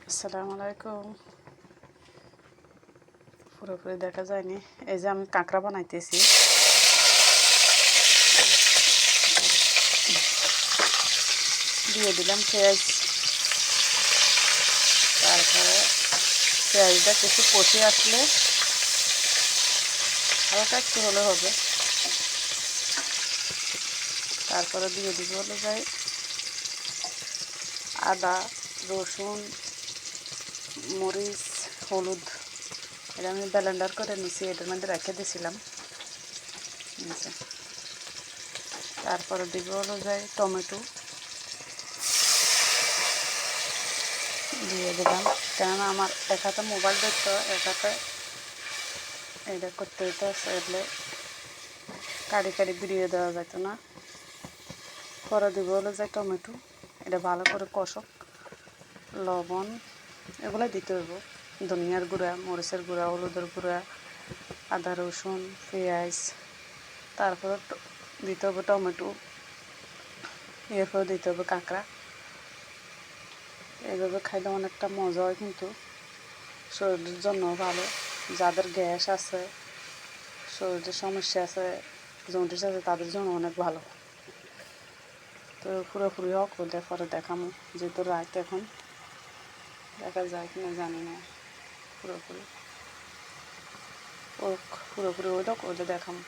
আসসালামু আলাইকুম। পুরোপুরি দেখা যায়নি। এই যে আমি কাঁকড়া বানাইতেছি। দিয়ে দিলাম পেঁয়াজ। তারপরে পেঁয়াজটা কিছু কষে আসলে হালকা একটু হলে হবে। তারপরে দিয়ে দিব হলো যাই আদা, রসুন, মরিচ, হলুদ। এটা আমি ব্লেন্ডার করে নিছি, এটার মধ্যে রেখে দিয়েছিলাম। তারপরে দিব হলো যাই টমেটো দিয়ে দিলাম, কেননা আমার এক হাতে মোবাইল দেখতে এক হাতে এটা করতে হইতে এলে কাড়ি কাড়ি বিরিয়ে দেওয়া যেত না। পরে দিব হলো যাই টমেটো, এটা ভালো করে কষক, লবণ এগুলো দিতে হইব, ধনিয়ার গুঁড়া, মরিচের গুঁড়া, হলুদের গুঁড়া, আদা রসুন পেঁয়াজ। তারপরে দিতে হবে টমেটো, এরপর দিতে হবে কাঁকড়া। এইভাবে খাইলে অনেকটা মজা হয়, কিন্তু শরীরের জন্য ভালো। যাদের গ্যাস আছে, শরীরের সমস্যা আছে, জন্ডিস আছে, তাদের জন্য অনেক ভালো। তো পুরোপুরি হোক, ওদের পরে দেখামো, যেহেতু রাত এখন দেখা যায় কিনা জানি না। পুরোপুরি হোক, পুরোপুরি ওই হোক, ওদের দেখামো।